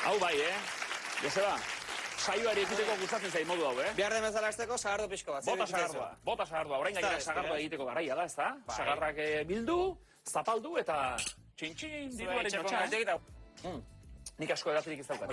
Hau bai, Joseba, saioari ekiteko gustatzen zain modu hau, Behar den bezala azteko, sagardo pixko bat. Bota sagardua, orain gainera sagardua egiteko garaia da, ezta? Sagarrak bildu, zapaldu eta txin-txin diruaren notxa. Nik asko edatirik ez daukat,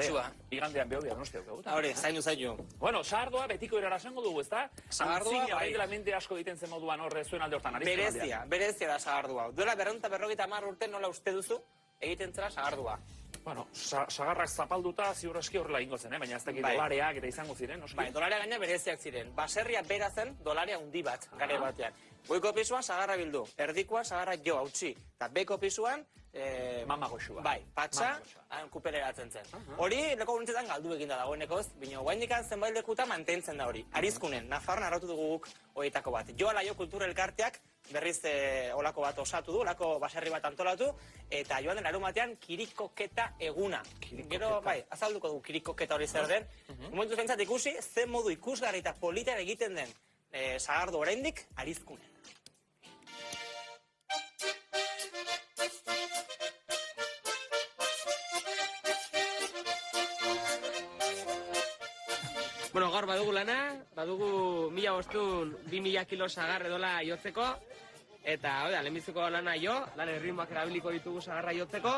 igandean beho diagnostia daukat. Hori, zainu zaitu. Bueno, sagardua betiko erara zengo dugu, ezta? Sagardua, bai. Orain mente asko egiten zen moduan horre zuen alde hortan. Berezia da sagardua. Duela 250 urte nola uste duzu egiten zela sagardua. Bueno, sagarrak zapalduta ziur eski horrela ingo zen, baina ez dakit dolareak eta izango ziren, noski? Bai, dolarea gaina bereziak ziren. Baserria bera zen dolarea hundi bat, gare batean. Goiko pisuan sagarra bildu, erdikoan sagarra jo hautsi, eta beko pisuan... Mama goxua. Bai, patxa, kupeleratzen zen. Hori, leko guntzetan galdu eginda dagoenekoz, bino, guaindikan zenbait lekuta mantentzen da hori. Arizkunen, Nafarroan arrautu dugu guk horietako bat. Joala jo kultura elkarteak, berriz olako bat osatu du, olako baserri bat antolatu, eta joan den larumatean kirikoketa eguna. Gero, bai, azalduko dugu kirikoketa hori zer den. Momentuz pentsat ikusi, zen modu ikusgarri eta polita egiten den sagardo oraindik Arizkunen. Bueno, gaur badugu lana, badugu 1500-2000 kilo sagar edola jotzeko, eta, oida, lehenbizuko lana jo, lan erritmoak erabiliko ditugu sagarra jotzeko.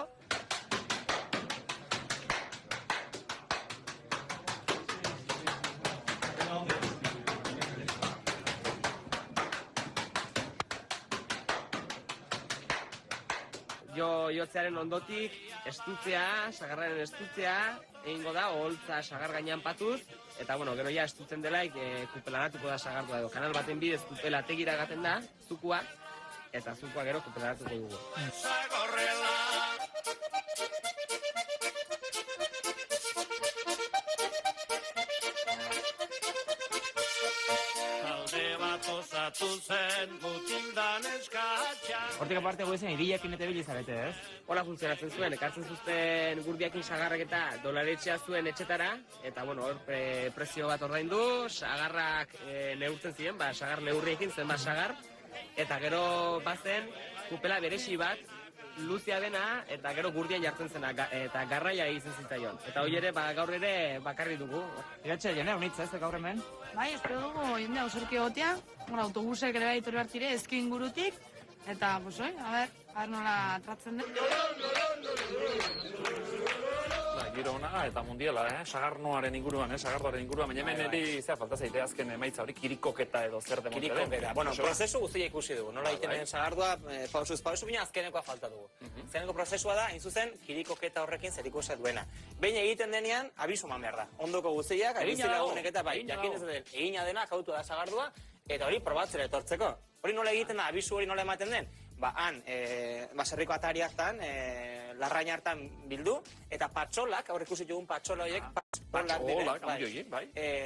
Jotzearen ondotik, estutzea, sagarraren estutzea, egingo da, oholtza sagar gainean patuz, eta, bueno, gero ja estutzen delaik, kupelanatuko da sagardua edo. Kanal baten bidez kupelategira gaten da, zukua, eta zukua gero kupelanatuko dugu. Hortik aparte guezen iriakin eta bilizabete, ez? Hola funtzionatzen zuen, ekartzen zuzten gurdiakin sagarrak eta dolaretxea zuen etxetara, eta, bueno, hor prezio bat ordaindu, sagarrak neurtzen ziren, sagar neurriekin zen sagar, eta gero bazen kupela beresi bat, luzia dena, eta gero gurdian jartzen zena, eta garraia egiten zitzaion. Eta hori ere, gaur ere bakarri dugu. Iratxe, jene, honitza ez gaur hemen? Bai, espero dugu, jende ausorki egotea, autobusek ere bai etorri hartire ezki ingurutik, eta, pues, a ver nola tratzen den. Giro ona eta mundiala, sagarnoaren inguruan, sagardoaren inguruan, baina hemen eri zea falta zaite azken emaitza hori kirikoketa edo zer demonte den. Kirikoketa, bueno, prozesu guztia ikusi dugu, nola egiten den sagardua, pausuz, baina azkenekoa falta dugu. Azkeneko prozesua da, hain zuzen, kirikoketa horrekin zer ikusia duena. Behin egiten denean, abisu man behar da. Ondoko guztiak, abizi lagunek eta bai, jakin ez den, egina dena, kautu da sagardua, eta hori probatzera etortzeko. Hori nola egiten da, abisu hori nola ematen den? Han, baserriko atari hartan, larrain hartan bildu, eta patxolak, aurre ikusi dugun patxola horiek,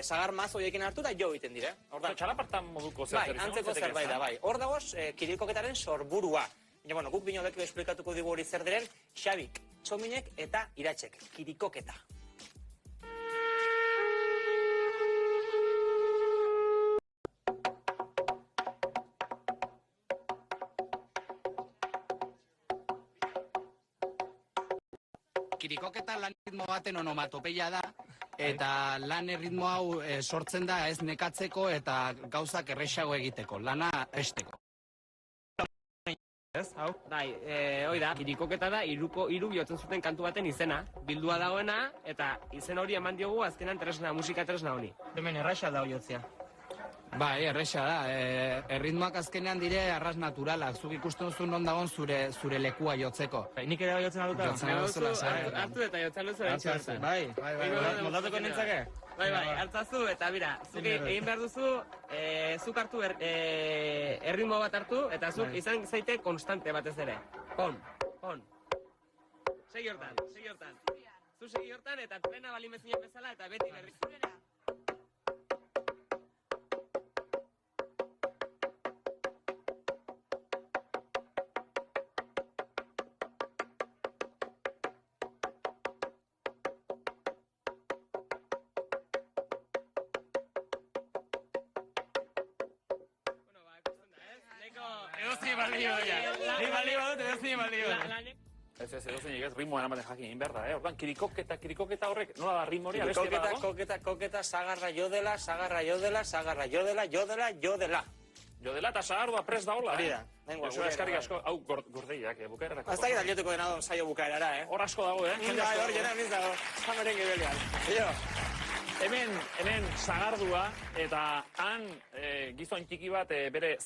sagar maz horiekin hartu da jo egiten dire. Txalapartan moduko zer zer. Bai, antzeko zerbait da, bai. Hor dagoz, kirikoketaren sorburua. Bueno, guk bino beko esplikatuko digu hori zer diren, Xabik, Txominek eta Iratxek, kirikoketa. Kirikoketa lan ritmo baten onomatopeia da, eta lan ritmo hau sortzen da ez nekatzeko eta gauzak errexago egiteko, lana esteko. Ez, hau? Bai, hoi da, kirikoketa da, hiru jotzen zuten kantu baten izena, bildua dagoena, eta izen hori eman diogu azkenan tresna, musika tresna honi. Hemen erraxa da jotzea. Bai, erresa da. Erritmoak azkenean dire arras naturalak. Zuk ikusten duzu non dagoen zure lekua jotzeko. Nik ere jotzen aduta? Hartu eta jotzen duzu. Bai, moldatuko nintzake? Bai, hartzazu eta bira, zuk egin behar duzu, zuk hartu erritmo bat hartu, eta zuk izan zaite konstante batez ere. Pon. Segi hortan. Zu segi hortan eta trena balimezinen bezala eta beti berriz. Ez, edozein ez, ritmoa eramaten jakin egin behar da, Orduan, kirikoketa horrek, nola da ritmo hori, abesti badago? Koketa, sagarra jodela, jodela. Jodela eta sagardua prest daola, Hori da. Nengoa, Eso eskarrik asko, hau gordeiak, bukaerarako. Hasta que dalioteko dena saio bukaerara, Hor asko dago, Hor jena, niz dago. Janoren gibelian. Hemen sagardua, eta han gizon txiki bat bere